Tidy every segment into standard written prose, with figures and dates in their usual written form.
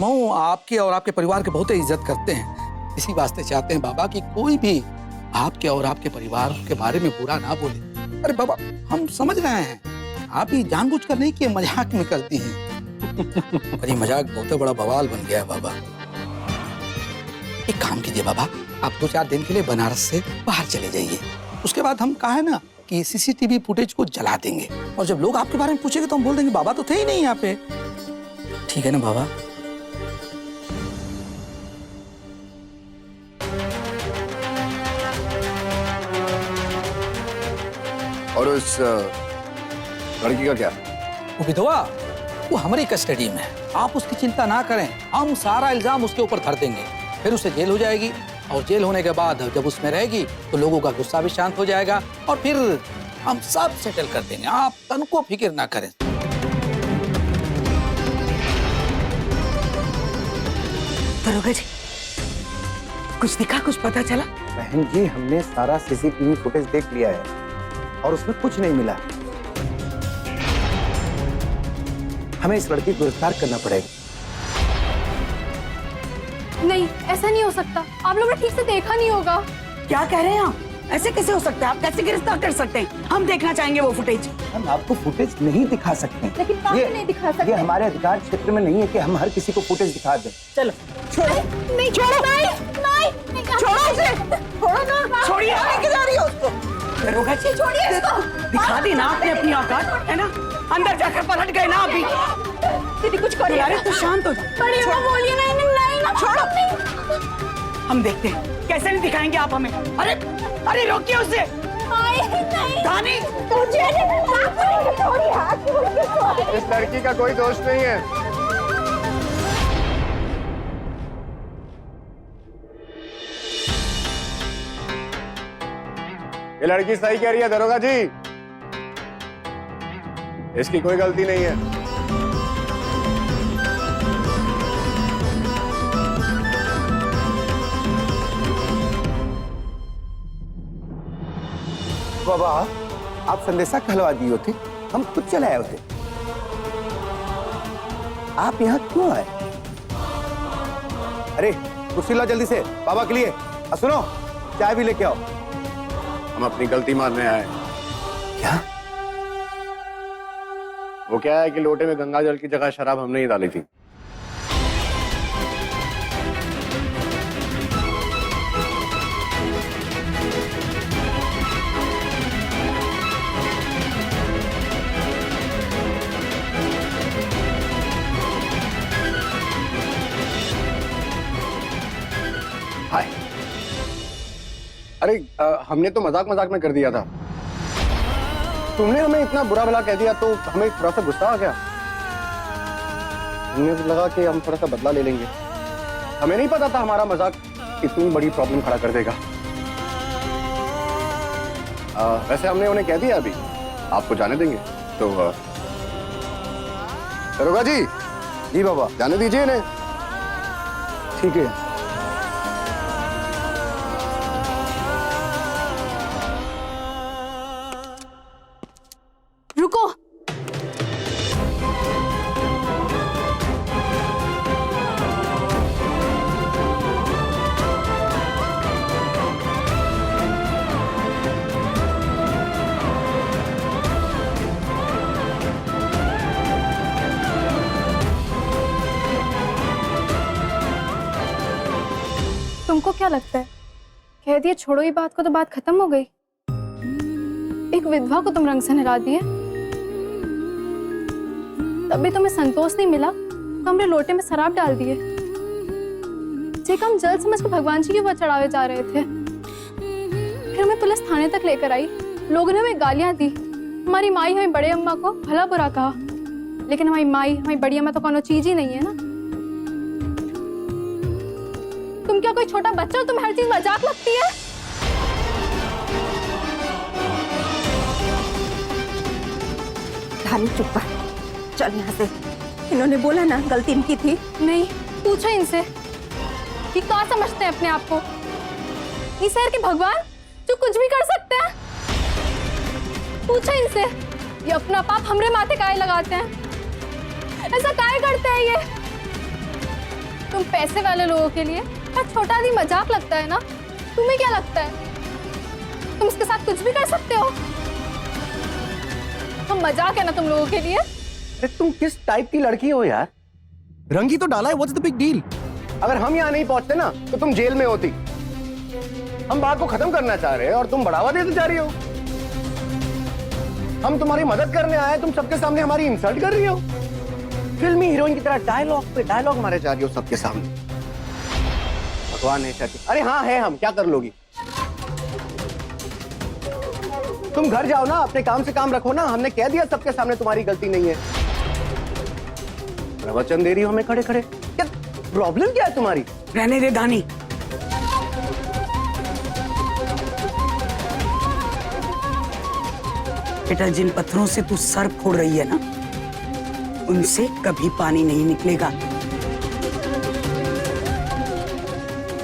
हम आपके और आपके परिवार के बहुत इज्जत करते हैं। इसी वास्ते चाहते हैं बाबा कि कोई भी आपके और आपके परिवार के बारे में बुरा ना बोले। अरे बाबा, हम समझ रहे हैं आप ही जानबूझकर नहीं कि मजाक में करती हैं। पर ये मजाक बहुत बड़ा बवाल बन गया है बाबा। एक काम कीजिए बाबा, आप 2-4 दिन के लिए बनारस से बाहर चले जाइए। उसके बाद हम कहा है ना कि सीसीटीवी फुटेज को जला देंगे, और जब लोग आपके बारे में पूछेंगे तो हम बोल देंगे बाबा तो थे ही नहीं यहाँ पे। ठीक है ना बाबा? और उस लड़की का क्या? वो विधवा, वो हमारी कस्टडी में है। आप उसकी चिंता ना करें, हम सारा इल्जाम उसके ऊपर धर देंगे। फिर उसे जेल हो जाएगी, और जेल होने के बाद जब उसमें रहेगी तो लोगों का गुस्सा भी शांत हो जाएगा, और फिर हम सब सेटल कर देंगे। आप तनको फिक्र ना करें। दरोगा जी, कुछ दिखा, कुछ पता चला? बहन जी, हमने सारा सीसीटीवी फुटेज देख लिया है और उसमें कुछ नहीं मिला। हमें इस लड़की को गिरफ्तार करना पड़ेगा। नहीं, ऐसा नहीं हो सकता। आप लोगों ने ठीक से देखा नहीं होगा। क्या कह रहे हैं आप? ऐसे कैसे हो सकता है? आप कैसे गिरफ्तार कर सकते हैं? हम देखना चाहेंगे वो फुटेज। हम आपको फुटेज नहीं दिखा सकते। लेकिन काहे नहीं दिखा सकते? ये हमारे अधिकार क्षेत्र में नहीं है कि हम हर किसी को फुटेज दिखा दें। चलो, छोड़ो। नहीं, छोड़ो। नहीं, छोड़ो उसे। छोड़ो ना। छोड़िए, आगे की जा रही है उसको। दरोगा जी, छोड़िए इसको। दिखा दी ना आपने अपनी औकात, है ना? अंदर जाकर पलट गए ना अभी। दीदी कुछ करिए। अरे तू शांत हो जा। बड़ी अम्मा बोलिए ना, नहीं, छोड़ो। हम देखते हैं कैसे नहीं दिखाएंगे आप हमें। अरे अरे रोकिए उसे। नहीं, दानी, तुझे छोड़िए, हाथ छोड़ के छोड़िए। इस लड़की का कोई दोष नहीं है। ये लड़की सही कह रही है दरोगा जी, इसकी कोई गलती नहीं है। बाबा, आप संदेशा कहलवा दिए होते, हम खुद चले आए होते। आप यहाँ क्यों आए? अरे कुर्सी लो जल्दी से बाबा के लिए। और सुनो, चाय भी लेके आओ। हम अपनी गलती मानने आए। क्या? वो क्या है कि लोटे में गंगा जल की जगह शराब हमने ही डाली थी। हाय। अरे हमने तो मजाक मजाक में कर दिया था। तुमने हमें इतना बुरा भला कह दिया तो हमें थोड़ा सा गुस्सा आ गया। हमें लगा कि हम थोड़ा सा बदला ले लेंगे। हमें नहीं पता था हमारा मजाक इतनी बड़ी प्रॉब्लम खड़ा कर देगा। वैसे हमने उन्हें कह दिया, अभी आपको जाने देंगे। तो दरोगा जी। जी बाबा। जाने दीजिए इन्हें। ठीक है। रुको। तुमको क्या लगता है, कह दिए छोड़ो ही बात को तो बात खत्म हो गई? एक विधवा को तुम रंग से नहला दिए, तब भी तुम्हें संतोष नहीं मिला तो हमने लोटे में शराब डाल दिए। जे हम जल समझ के भगवान जी के ऊपर चढ़ावे जा रहे थे। फिर हमें पुलिस थाने तक लेकर आई, लोगों ने हमें गालियां दी। हमारी माई हमारी बड़े अम्मा को भला बुरा कहा, लेकिन हमारी माई हमारी बड़ी अम्मा तो कोनो चीज ही नहीं है ना। तुम क्या कोई छोटा बच्चा हो, तुम हर चीज मजाक लगती है? धानी चुप कर, चल यहाँ से। इन्होंने बोला ना गलती इनकी थी। नहीं, पूछो इनसे कि क्या समझते हैं अपने आप को। इस शहर के भगवान जो कुछ भी कर सकते हैं। पूछो इनसे, ये अपना पाप हमरे माथे काहे लगाते हैं? ऐसा काहे करते हैं ये? तुम पैसे वाले लोगों के लिए छोटा सी मजाक लगता है ना? तुम्हें क्या लगता है तुम इसके साथ कुछ भी कर सकते हो? हम मजाक है ना तुम लोगों के लिए? अरे तुम किस टाइप की लड़की हो यार? रंगी तो डाला है, व्हाट्स द बिग डील? अगर हम यहाँ नहीं पहुंचते ना तो तुम जेल में होती। हम बात को खत्म करना चाह रहे हैं और तुम बढ़ावा देते जा रही हो। हम तुम्हारी मदद करने आए, तुम सबके सामने हमारी इंसल्ट कर रही हो। फिल्मी हीरोइन की तरह डायलॉग पे डायलॉग मारे जा रही हो सबके सामने। भगवान ने चाहे। अरे हाँ है, हम क्या कर लोगी? तुम घर जाओ ना, अपने काम से काम रखो ना। हमने कह दिया सबके सामने तुम्हारी गलती नहीं है। प्रवचन दे रही हो हमें खड़े खड़े। क्या प्रॉब्लम क्या है तुम्हारी? रहने दे दानी। बेटा, जिन पत्थरों से तू सर फोड़ रही है ना, उनसे कभी पानी नहीं निकलेगा।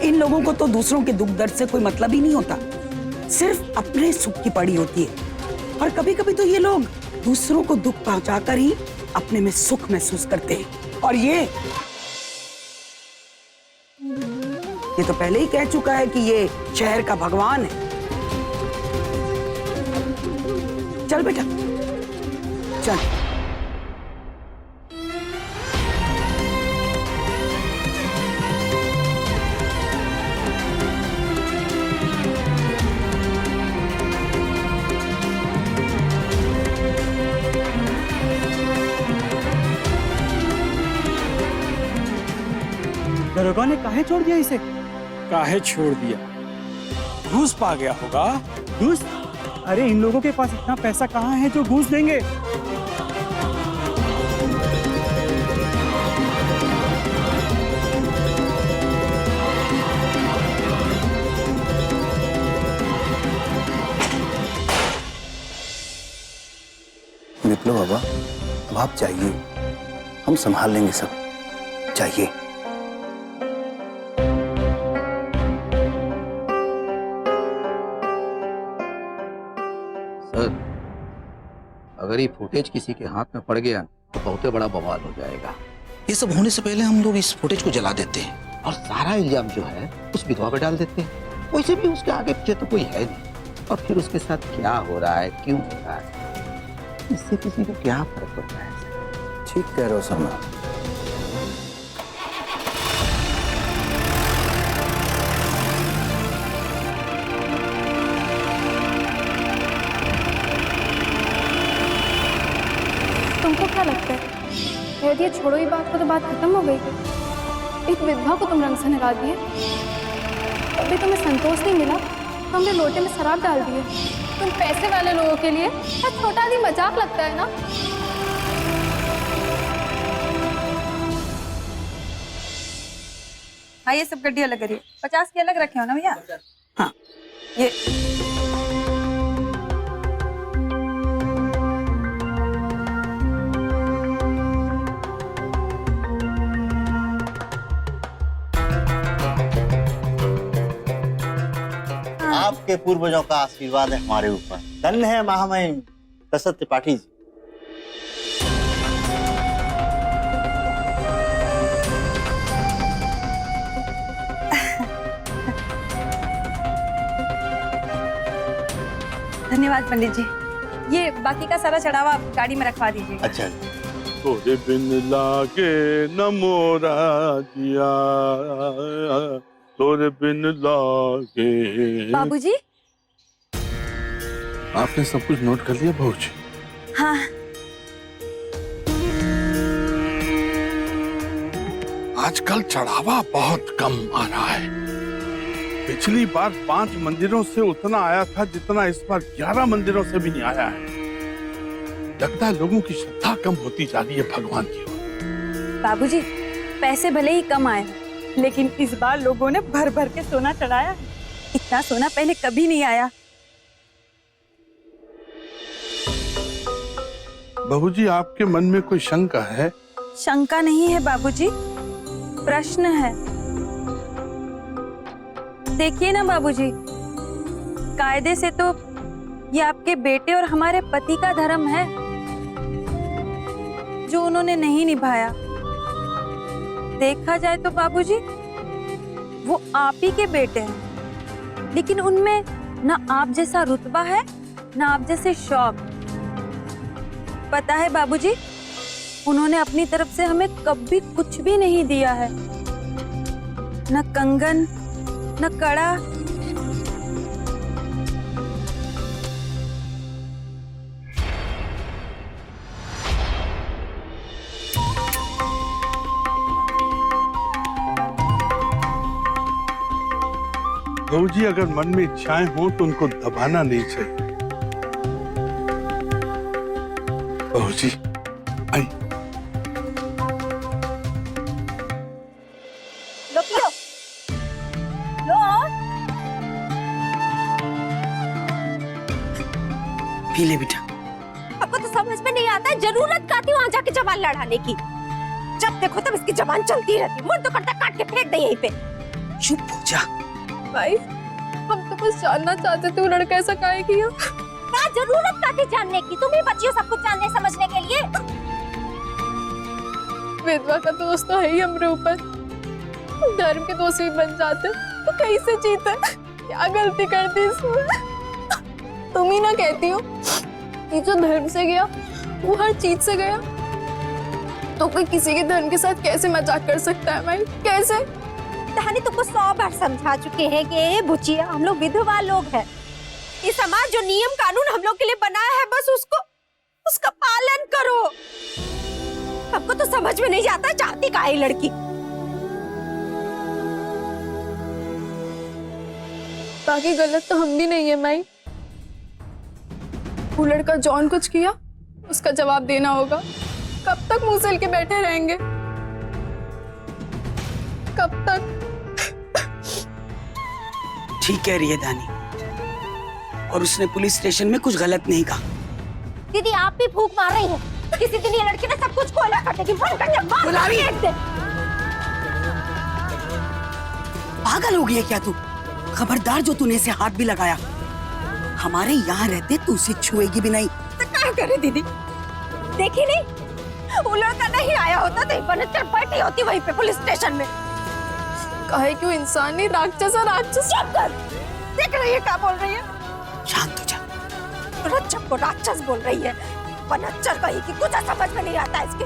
इन लोगों को तो दूसरों के दुख दर्द से कोई मतलब ही नहीं होता, सिर्फ अपने सुख की पड़ी होती है। और कभी कभी तो ये लोग दूसरों को दुख पहुंचाकर ही अपने में सुख महसूस करते हैं। और ये तो पहले ही कह चुका है कि ये शहर का भगवान है। चल बेटा चल। दरोगा ने काहे छोड़ दिया इसे? काहे छोड़ दिया? घूस पा गया होगा। घूस? अरे इन लोगों के पास इतना पैसा कहाँ है जो घूस देंगे? विप्लव बाबा, अब आप जाइए, हम संभाल लेंगे सब। जाइए। सर, अगर ये फुटेज किसी के हाथ में पड़ गया तो बहुत बड़ा बवाल हो जाएगा। ये सब होने से पहले हम लोग इस फुटेज को जला देते हैं और सारा इल्जाम जो है उस विधवा पे डाल देते हैं। वैसे भी उसके आगे पीछे तो कोई है नहीं, और फिर उसके साथ क्या हो रहा है, क्यों हो रहा है, इससे किसी को क्या फर्क पड़ता है? ठीक कह रहे हो सरमा। तुमको क्या लगता है कह दिए छोड़ो ही बात को तो बात खत्म हो गई? एक विधवा को तुम रंग से नहला दिए, अभी तुम्हें संतोष नहीं मिला तो हमने लोटे में शराब डाल दिए। तुम पैसे वाले लोगों के लिए छोटा सी मजाक लगता है ना? हाँ, ये सब गड्डी अलग करिए। 50 के अलग रखे हो ना भैया? हाँ, ये आपके पूर्वजों का आशीर्वाद है हमारे ऊपर। धन्य है महामहिम दशरथ त्रिपाठी जी। धन्यवाद पंडित जी। ये बाकी का सारा चढ़ावा गाड़ी में रखवा दीजिए। अच्छा जी। तोरे बिन लागे न मोरा जिया, तोरे बिन लागे। बाबूजी। आपने सब कुछ नोट कर लिया बहू जी? हाँ। आजकल चढ़ावा बहुत कम आ रहा है। पिछली बार 5 मंदिरों से उतना आया था जितना इस बार 11 मंदिरों से भी नहीं आया है। लगता है लोगों की श्रद्धा कम होती जा रही है भगवान की ओर। बाबूजी, पैसे भले ही कम आए लेकिन इस बार लोगों ने भर भर के सोना चढ़ाया। इतना सोना पहले कभी नहीं आया। बहू जी, आपके मन में कोई शंका है? शंका नहीं है बाबूजी, प्रश्न है। देखिए ना बाबूजी, कायदे से तो ये आपके बेटे और हमारे पति का धर्म है जो उन्होंने नहीं निभाया। देखा जाए तो बाबूजी, वो आप ही के बेटे हैं, लेकिन उनमें ना आप जैसा रुतबा है, ना आप जैसे शौक। पता है बाबूजी, उन्होंने अपनी तरफ से हमें कभी कुछ भी नहीं दिया है, न कंगन, न कड़ा। बहू जी, अगर मन में इच्छाएं हो तो उनको दबाना नहीं चाहिए। बहू जी, आई। लो पियो, लो। पी ले बेटा। आपको तो समझ में नहीं आता, जरूरत क्या थी वहाँ जाके जबान लड़ाने की? जब देखो तब इसकी जबान चलती रहती, मुंह तो करता काट के फेंक दे यहीं पे। चुप हो जा। भाई, हम तो बस जानना चाहते थे वो लड़का ऐसा काहे किया। क्या जरूरत क्या थी जानने की? तुम ही बच्ची हो सब कुछ जानने समझने के लिए। विधवा का दोस्त तो है ही हमारे ऊपर, धर्म के दोषी बन जाते तो कैसे जीते? क्या गलती कर दी इसमें? तुम ही ना कहती हो ये जो धर्म से गया वो हर चीज से गया, तो कोई किसी के धर्म के साथ कैसे मजाक कर सकता है भाई? कैसे? कहानी तुमको 100 बार समझा चुके हैं कि बुचिया, हम लोग विधवा लोग हैं। ये समाज जो नियम कानून हम लोग के लिए बनाया है, बस उसका पालन करो। हमको तो समझ में नहीं आता चाहती का है लड़की। बाकी गलत तो हम भी नहीं है माई। वो लड़का जॉन कुछ किया, उसका जवाब देना होगा। कब तक मुंह सिल के बैठे रहेंगे? कब तक? ठीक कह रही है दानी, और उसने पुलिस स्टेशन में कुछ गलत नहीं कहा। दीदी आप भी फूंक मार रही हैं। किसी दिन ये लड़की ने सब कुछ खोला कर देगी, बंद कर दे। पागल हो गई है क्या तू? खबरदार, जो तूने इसे हाथ भी लगाया, हमारे यहाँ रहते तू उसे छुएगी भी नहीं। तो क्या करे दीदी? देखी नहीं, वो लड़का नहीं आया होता तो बनकर बैठी होती वहीं पे पुलिस स्टेशन में। काहे क्यों इंसान नहीं, राक्षस है राक्षस। चुप कर। देख रही है क्या बोल रही है? शांत हो जा। रक्षक को राक्षस बोल रही है। बनच्चर कहीं की, कुछ समझ में नहीं आता इसके।